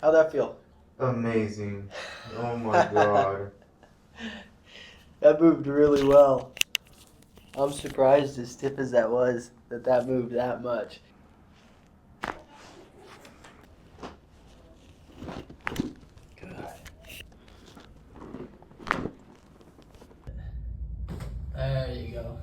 How'd that feel? Amazing. Oh my god. That moved really well. I'm surprised, as stiff as that was, that moved that much. God. There you go.